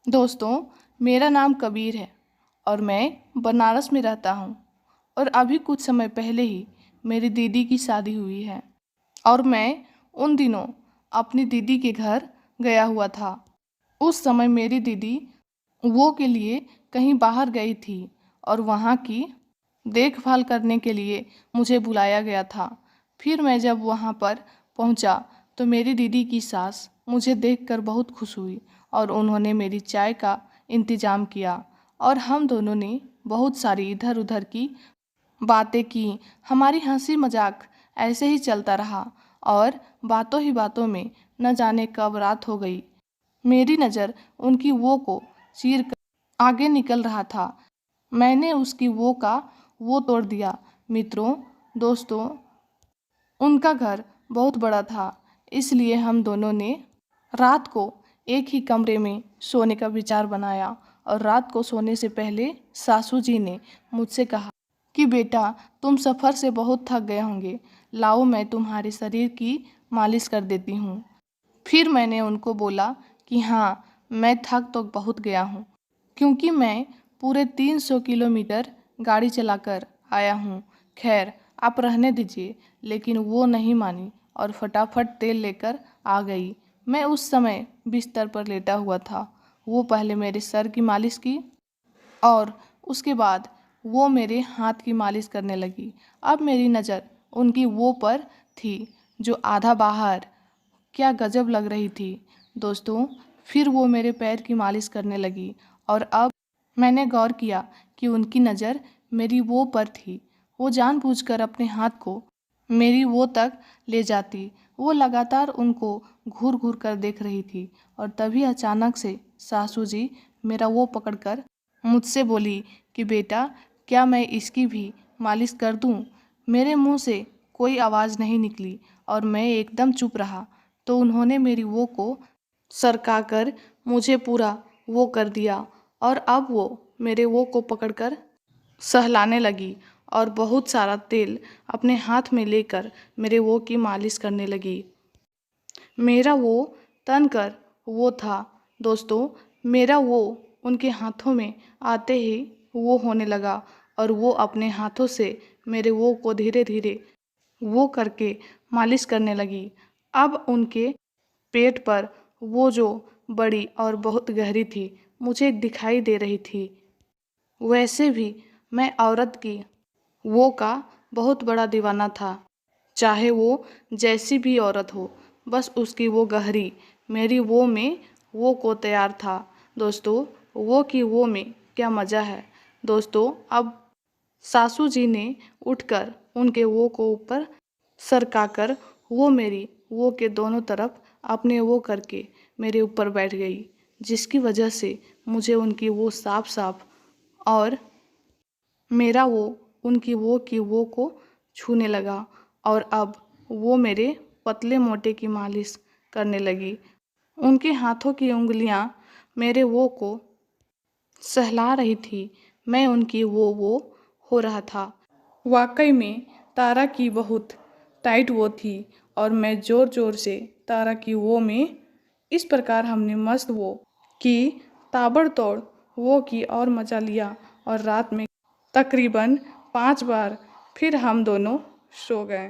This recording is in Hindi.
दोस्तों, मेरा नाम कबीर है और मैं बनारस में रहता हूँ। और अभी कुछ समय पहले ही मेरी दीदी की शादी हुई है और मैं उन दिनों अपनी दीदी के घर गया हुआ था। उस समय मेरी दीदी वो के लिए कहीं बाहर गई थी और वहाँ की देखभाल करने के लिए मुझे बुलाया गया था। फिर मैं जब वहाँ पर पहुँचा तो मेरी दीदी की सास मुझे देखकर बहुत खुश हुई और उन्होंने मेरी चाय का इंतज़ाम किया और हम दोनों ने बहुत सारी इधर उधर की बातें की। हमारी हंसी मजाक ऐसे ही चलता रहा और बातों ही बातों में न जाने कब रात हो गई। मेरी नज़र उनकी वो को चीर कर आगे निकल रहा था। मैंने उसकी वो का वो तोड़ दिया। मित्रों, दोस्तों, उनका घर बहुत बड़ा था, इसलिए हम दोनों ने रात को एक ही कमरे में सोने का विचार बनाया। और रात को सोने से पहले सासू जी ने मुझसे कहा कि बेटा, तुम सफ़र से बहुत थक गए होंगे, लाओ मैं तुम्हारे शरीर की मालिश कर देती हूँ। फिर मैंने उनको बोला कि हाँ, मैं थक तो बहुत गया हूँ, क्योंकि मैं पूरे 300 किलोमीटर गाड़ी चलाकर आया हूँ। खैर, आप रहने दीजिए। लेकिन वो नहीं मानी और फटाफट तेल लेकर आ गई। मैं उस समय बिस्तर पर लेटा हुआ था। वो पहले मेरे सर की मालिश की और उसके बाद वो मेरे हाथ की मालिश करने लगी। अब मेरी नज़र उनकी वो पर थी जो आधा बाहर, क्या गजब लग रही थी दोस्तों। फिर वो मेरे पैर की मालिश करने लगी और अब मैंने गौर किया कि उनकी नज़र मेरी वो पर थी। वो जानबूझकर अपने हाथ को मेरी वो तक ले जाती। वो लगातार उनको घूर घूर कर देख रही थी और तभी अचानक से सासू जी मेरा वो पकड़कर मुझसे बोली कि बेटा, क्या मैं इसकी भी मालिश कर दूं? मेरे मुंह से कोई आवाज़ नहीं निकली और मैं एकदम चुप रहा। तो उन्होंने मेरी वो को सरकाकर मुझे पूरा वो कर दिया और अब वो मेरे वो को पकड़कर सहलाने लगी और बहुत सारा तेल अपने हाथ में लेकर मेरे वो की मालिश करने लगी। मेरा वो तन कर वो था दोस्तों। मेरा वो उनके हाथों में आते ही वो होने लगा और वो अपने हाथों से मेरे वो को धीरे धीरे वो करके मालिश करने लगी। अब उनके पेट पर वो जो बड़ी और बहुत गहरी थी मुझे दिखाई दे रही थी। वैसे भी मैं औरत की वो का बहुत बड़ा दीवाना था, चाहे वो जैसी भी औरत हो, बस उसकी वो गहरी मेरी वो में वो को तैयार था। दोस्तों, वो की वो में क्या मज़ा है। दोस्तों, अब सासू जी ने उठकर उनके वो को ऊपर सरकाकर वो मेरी वो के दोनों तरफ अपने वो करके मेरे ऊपर बैठ गई, जिसकी वजह से मुझे उनकी वो साफ साफ और मेरा वो उनकी वो की वो को छूने लगा। और अब वो मेरे पतले मोटे की मालिश करने लगी। उनके हाथों की उंगलियां मेरे वो को सहला रही थी। मैं उनकी वो हो रहा था। वाकई में तारा की बहुत टाइट वो थी और मैं ज़ोर ज़ोर से तारा की वो में इस प्रकार हमने मस्त वो की, ताबड़तोड़ वो की और मजा लिया। और रात में तकरीबन 5 बार फिर हम दोनों सो गए।